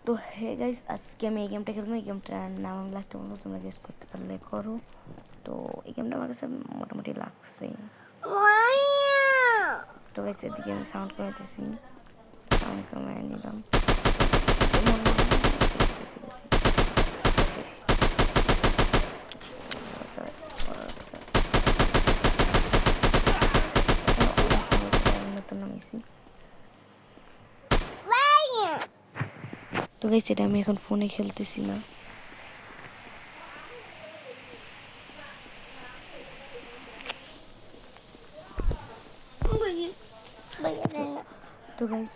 তো hey guys, আজকে আমি এই গেমটা খেলবো। এই গেমটার নাম আমি লাস্টে বলবো, তোমরা গেস করতে পারলে করো। তো এই গেমটা আমার কাছে মোটামুটি লাগছে। তো গাইস, এদিকে আমি সাউন্ড কমাইতেছি, সাউন্ড কমাই নিলাম। শেষ। নতুন নামাইছি। তো গাইস, এটা আমি এখন ফোনে খেলতেছি না। তো গাইস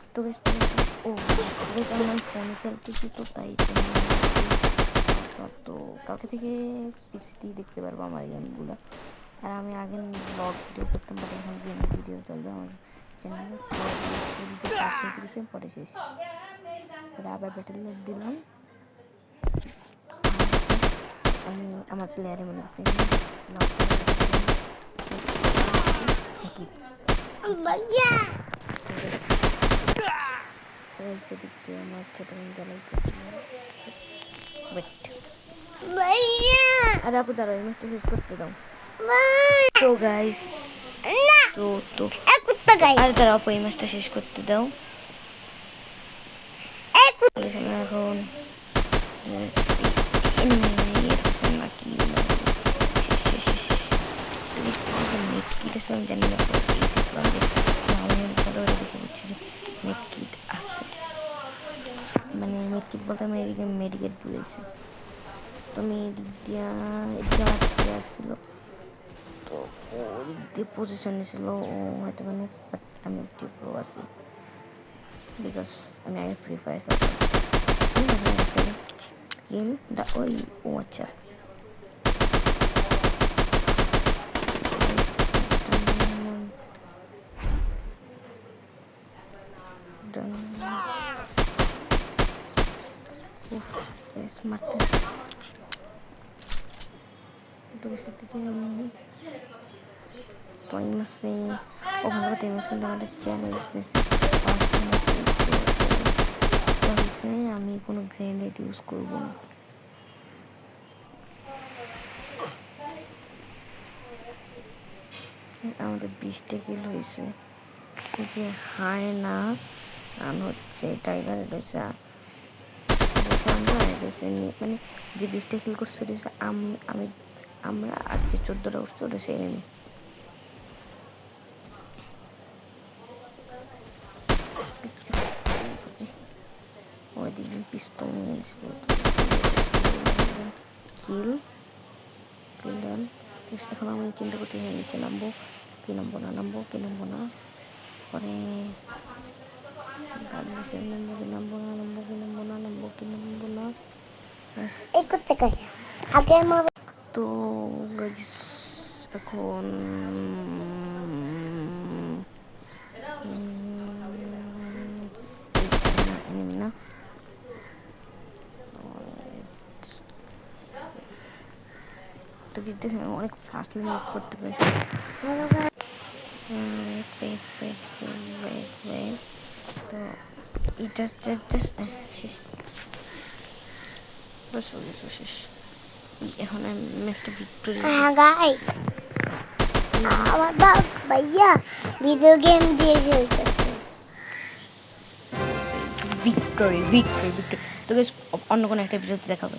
এখন আমি ফোনে খেলতেছি, তো তাই তো কালকে থেকে পিসিতেই দেখতে পারবো আমার গেমগুলো। আর আমি আগে ব্লগ ভিডিও করতাম, বাট এখন গেম ভিডিও চলবে আমার চ্যানেলে। শুরুতে খেলতে গেছি, পরে শেষ। আবার ব্যাটেল দিলাম। আমি আমার প্লেয়ারে মনে হচ্ছে সেদিকে আমার ছোট বোন জ্বালাইতেছিল। আর আপু দাঁড়াও, এই ম্যাচটা শেষ করতে দাও। তো গাইস, তো আরে দাঁড়াও আপু, এই ম্যাচটা শেষ করতে দাও। এখন আমি জানি না, দেখে বুঝছি যে মেডকিট আছে। মানে মেডকিট বলতে আমি এদিকে মেডিকেট বুঝেছি। তো আমি এদিক দিয়ে আসছিল, তো ওদিক দিয়ে পজিশন নিয়েছিল ও হয়তো, মানে বাট আমি একটু প্রো আছি, বিকজ আমি আগে ফ্রি ফায়ার খেলতাম। ওই ও আচ্ছা, মারতে থেকে আমি টাইম আছে ওখানে থেকে কিন্তু আমাদের চ্যানেল আমি কোনো গ্রেনেড ইউজ করবো না। আমাদের 20টা কিল হয়েছে। এই যে হায় না আর হচ্ছে টাইগার রয়েছে, আমরা মানে যে 20টা কিল করছে রয়েছে আমরা আর যে 14টা উঠছে ওটা সে এনিমি। ওইদিকে পিস্তল নিয়ে এসেছিল, কিল ডান। এখন আমি চিন্তা করতে নিচে নামবো কি নামবো না, পরে তো এখন না তো কিছু দেখে অনেক ফাস্টলি মুভ করতে পারি। তো এটা শেষ, শেষ। এখন আমি ম্যাচটা ভিক্টোরি। আমার বাপ ভাইয়া ভিডিও গেম দিয়ে খেলতেছে। ভিক্টোরি। তো অন্য কোনো একটা ভিডিওতে দেখাবে।